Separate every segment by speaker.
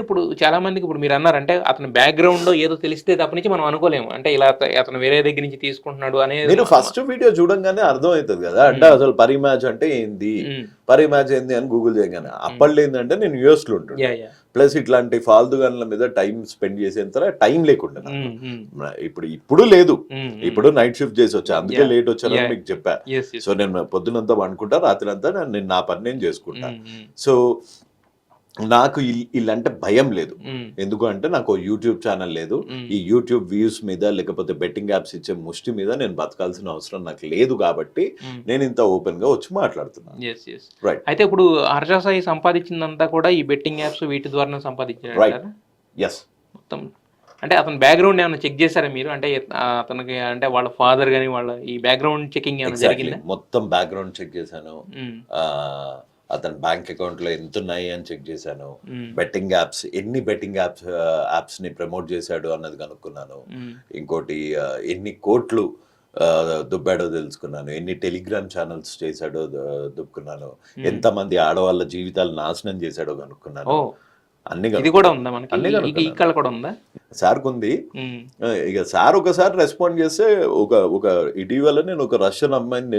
Speaker 1: ఇప్పుడు చాలా మందికి ఇప్పుడు మీరు అన్నారంటే అతని బ్యాక్గ్రౌండ్ ఏదో తెలిస్తే తప్ప నుంచి మనం అనుకోలేము. అంటే ఇలా అతను వేరే దగ్గర నుంచి తీసుకుంటున్నాడు అనేది
Speaker 2: మీరు ఫస్ట్ వీడియో చూడంగానే అర్థం అవుతుంది కదా, అంటే అసలు పరి మ్యాచ్ అంటే ఏంది, పరి మ్యాచ్ ఏంది అని గూగుల్ చేయగానే అప్పట్లో ఏంటంటే నేను యుఎస్ లో ఉంటుండే, ప్లస్ ఇట్లాంటి ఫాల్తు గన్ల మీద టైం స్పెండ్ చేసేంత టైం లేకుండా ఇప్పుడు లేదు, ఇప్పుడు నైట్ షిఫ్ట్ చేసి వచ్చా, అందుకే లేట్ వచ్చానని మీకు చెప్పా. సో నేను పొద్దునంతా వండుకుంటా, రాత్రి అంతా నేను నా పని నేను చేసుకుంటా. సో నాకు ఇలాంటి భయం లేదు, ఎందుకు అంటే నాకు యూట్యూబ్ ఛానల్ లేదు, ఈ యూట్యూబ్ వ్యూస్ మీద లేకపోతే బెట్టింగ్ యాప్స్ ఇచ్చే ముష్టి మీద నేను బతకాల్సిన అవసరం నాకు లేదు, కాబట్టి నేను ఇంత ఓపెన్ గా వచ్చి మాట్లాడుతున్నాను.
Speaker 1: రైట్. అయితే ఇప్పుడు హర్ష సాయి సంపాదించిందంతా కూడా ఈ బెట్టింగ్ యాప్స్ వీటి ద్వారా సంపాదించారు.
Speaker 2: రైట్. ఎస్.
Speaker 1: మొత్తం అంటే అతని బ్యాక్గ్రౌండ్ ఏమైనా చెక్ చేశారా మీరు? అంటే అతనికి అంటే వాళ్ళ ఫాదర్ గానీ వాళ్ళ ఈ బ్యాక్గ్రౌండ్ చెకింగ్ ఏమైనా జరిగిందా?
Speaker 2: మొత్తం బ్యాక్గ్రౌండ్ చెక్ చేశాను, అతని బ్యాంక్ అకౌంట్ లో ఎంత ఉన్నాయి అని చెక్ చేశాను, బెట్టింగ్ యాప్స్ ఎన్ని బెట్టింగ్ యాప్స్ ని ప్రమోట్ చేశాడు అన్నది కనుక్కున్నాను, ఇంకోటి ఎన్ని కోట్లు దుబ్బాడో తెలుసుకున్నాను, ఎన్ని టెలిగ్రామ్ ఛానల్స్ చేశాడో దుబ్బుకున్నాను, ఎంతమంది ఆడవాళ్ళ జీవితాలు నాశనం చేశాడో కనుక్కున్నాను.
Speaker 1: అన్ని కూడా ఉందా మనకి? ఇక్కడ కూడా ఉందా?
Speaker 2: సార్ ఉంది. ఇక సార్ ఒకసారి రెస్పాండ్ చేస్తే ఒక ఇటీవల నేను ఒక రష్యన్ అమ్మాయిని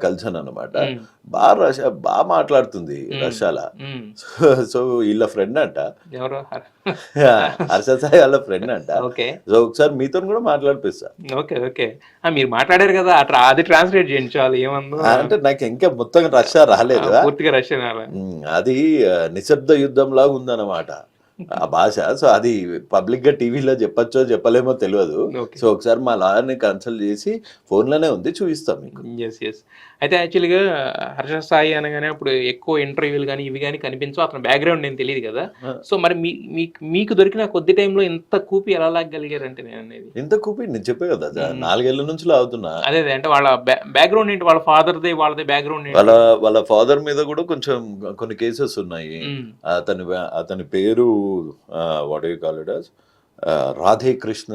Speaker 2: కలిసాను అనమాట. బాగా మాట్లాడుతుంది రష్యాలా. సో వీళ్ళ ఫ్రెండ్ అంట, హర్ష సాయి వాళ్ళ ఫ్రెండ్ అంట. సో ఒకసారి మీతో కూడా మాట్లాడిపిస్తా.
Speaker 1: ఓకే ఓకే, మీరు మాట్లాడారు కదా, అది ట్రాన్స్లేట్ చేయించాలి ఏమన్నా
Speaker 2: అంటే నాకు ఇంకా మొత్తం రష్యా రాలేదు,
Speaker 1: పూర్తిగా రష్యా
Speaker 2: అది నిశ్శబ్ద యుద్ధం లాగా ఉందన్నమాట ఆ భాష. సో అది పబ్లిక్ గా టీవీలో చెప్పచ్చో చెప్పలేమో తెలియదు. సో ఒకసారి మా లాయర్ని కన్సల్ట్ చేసి ఫోన్లోనే ఉంది, చూపిస్తాం మీకు.
Speaker 1: అయితే యాక్చువల్గా హర్ష సాయి అనగానే ఇప్పుడు ఎక్కువ ఇంటర్వ్యూలు కానీ ఇవి కానీ కనిపించవు, అతని బ్యాక్గ్రౌండ్ నేను తెలియదు కదా. సో మరి మీకు దొరికిన కొద్ది టైంలో ఇంత కూపి ఎలా లాగగలిగారంటే నేను అనేది?
Speaker 2: ఇంత కూపి నేను చెప్పే కదా, 4 ఏళ్ల నుంచి లాగుతున్నా.
Speaker 1: అదే అంటే వాళ్ళ బ్యాక్గ్రౌండ్ ఏంటి, వాళ్ళ ఫాదర్దే వాళ్ళదే బ్యాక్గ్రౌండ్ ఏంటి?
Speaker 2: వాళ్ళ ఫాదర్ మీద కూడా కొంచెం కొన్ని కేసెస్ ఉన్నాయి. అతని పేరు what you call it as Radhe Krishna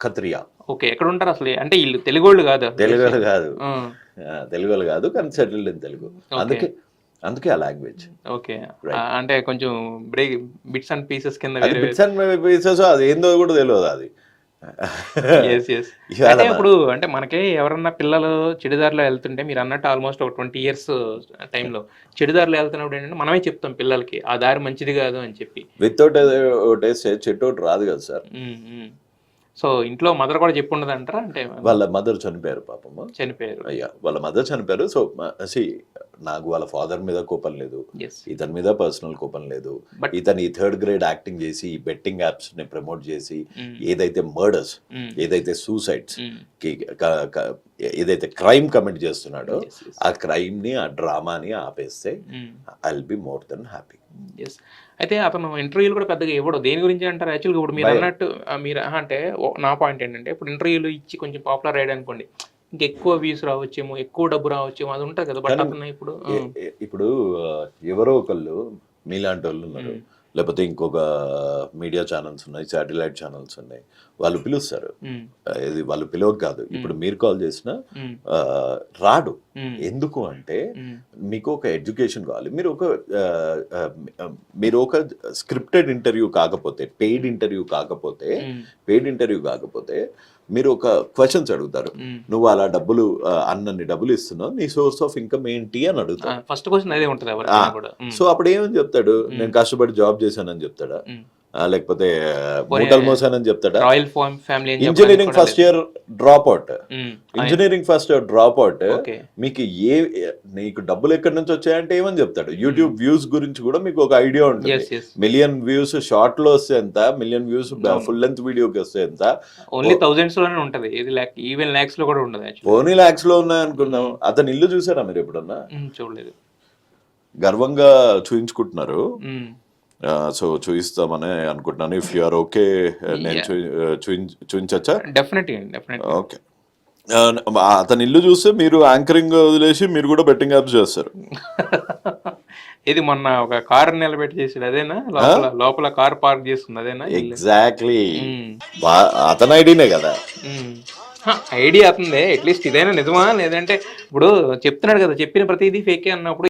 Speaker 2: Katriya.
Speaker 1: Okay, ఎక్కడ ఉంటారు అసలు? అంటే వీళ్ళు తెలుగోళ్ళు కాదు?
Speaker 2: తెలుగోళ్ళు కాదు, కానీ సెటిల్డ్ ఇన్ తెలుగు, అందుకే ఆ లాంగ్వేజ్.
Speaker 1: ఓకే, అంటే కొంచెం బ్రేక్ బిట్స్ అండ్ పీసెస్ కింద,
Speaker 2: బిట్స్ అండ్ పీసెస్ అది ఏందో కూడా తెలియదు అది.
Speaker 1: అంటే ఇప్పుడు అంటే మనకి ఎవరన్నా పిల్లలు చెడుదారిలో వెళ్తుంటే మీరు అన్నట్టు ఆల్మోస్ట్ ఒక 20 years టైంలో చెడుదారిలో వెళ్తున్నప్పుడు ఏంటంటే మనమే చెప్తాం పిల్లలకి ఆ దారి మంచిది కాదు అని చెప్పి.
Speaker 2: వితౌట్ చెట్టు రాదు కదా సార్.
Speaker 1: సో ఇంట్లో మదర్ కూడా చెప్పి ఉండదు అంటారా? అంటే
Speaker 2: వాళ్ళ మదర్ చనిపోయారు, పాపమ్మ
Speaker 1: చనిపోయారు.
Speaker 2: అయ్యా వాళ్ళ మదర్ చనిపోయారు. సో నాకు వాళ్ళ ఫాదర్ మీద కోపం లేదు, ఇతని మీద పర్సనల్ కోపం లేదు. ఇతని 3rd grade యాక్టింగ్ చేసి ఈ బెట్టింగ్ యాప్స్ ని ప్రమోట్ చేసి ఏదైతే మర్డర్స్, ఏదైతే సూసైడ్స్, ఏదైతే క్రైమ్ కమిట్ చేస్తున్నాడో ఆ క్రైమ్ ని, ఆ డ్రామాని ఆపేస్తే I will be more than happy.
Speaker 1: అయితే అతను ఇంటర్వ్యూలు కూడా పెద్దగా ఇవ్వడు. దేని గురించి అంటారు యాక్చువల్గా? ఇప్పుడు మీరు అన్నట్టు మీరు అంటే నా పాయింట్ ఏంటంటే ఇప్పుడు ఇంటర్వ్యూలు ఇచ్చి కొంచెం పాపులర్ అయ్యాడు అనుకోండి, ఇంకెక్కువ వ్యూస్ రావచ్చేమో, ఎక్కువ డబ్బు రావచ్చేమో, అది ఉంటుంది కదా. బట్ అతను
Speaker 2: ఇప్పుడు ఎవరో ఒకళ్ళు మీలాంటి వాళ్ళు ఉన్నారు, లేకపోతే ఇంకొక మీడియా ఛానల్స్ ఉన్నాయి, శాటిలైట్ ఛానల్స్ ఉన్నాయి, వాళ్ళు పిలుస్తారు. ఇది వాళ్ళు పిలవక కాదు, ఇప్పుడు మీరు కాల్ చేసినా రాడు. ఎందుకు అంటే మీకు ఒక ఎడ్యుకేషన్ కావాలి. మీరు ఒక స్క్రిప్టెడ్ ఇంటర్వ్యూ కాకపోతే, పెయిడ్ ఇంటర్వ్యూ కాకపోతే మీరు ఒక క్వశ్చన్స్ అడుగుతారు. నువ్వు అలా అన్నన్ని డబ్బులు ఇస్తున్నావు, నీ సోర్స్ ఆఫ్ ఇన్కమ్ ఏంటి అని అడుగుతారు.
Speaker 1: ఫస్ట్ క్వశ్చన్ అదే ఉంటుంది.
Speaker 2: సో అప్పుడు ఏమని చెప్తాడు? నేను కష్టపడి జాబ్ చేశానని చెప్తాడా, లేకపోతే మూటలు మోసానని చెప్తాడా? Engineering first year drop out, మీకు నీకు డబ్బులు ఎక్కడి నుంచి వచ్చాయంటే ఏమని చెప్తాడు? యూట్యూబ్ వ్యూస్ గురించి కూడా మీకు ఒక ఐడియా ఉంటుంది. మిలియన్ వ్యూస్ షార్ట్ లో వస్తే ఎంత, మిలియన్ వ్యూస్ ఫుల్ లెంత్ వీడియోకి వస్తే ఎంత?
Speaker 1: ఓన్లీ థౌసండ్స్ లోనే ఉంటది, ఈవెన్ లాక్స్ లో కూడా ఉండదు.
Speaker 2: ఓన్లీ లాక్స్ లో ఉన్నాయి అనుకున్నాం. అతని ఇల్లు చూసారా మీరు ఎప్పుడన్నా?
Speaker 1: చూడలేదు.
Speaker 2: గర్వంగా చూయించుకుంటున్నారు. సో చూపిస్తామని అనుకుంటున్నాను. ఇఫ్ యు ఆర్ ఓకే, నేను చూపించచ్చా?
Speaker 1: డెఫినెట్లీ.
Speaker 2: ఓకే, అతని ఇల్లు చూస్తే మీరు యాంకరింగ్ వదిలేసి మీరు కూడా బెట్టింగ్ యాప్స్ చేస్తారు.
Speaker 1: ఇది మొన్న ఒక కార్ నిలబెట్టి చేసాడు, అదేనా? లోపల కార్ పార్క్ చేస్తుంది, అదేనా?
Speaker 2: ఎగ్జాక్ట్లీ, అతని ఐడియానే కదా.
Speaker 1: ఐడియా అతనిదే. అట్లీస్ట్ ఇదైనా నిజమా, లేదంటే ఇప్పుడు చెప్తున్నాడు కదా, చెప్పిన ప్రతిదీ ఫేకే అన్నప్పుడు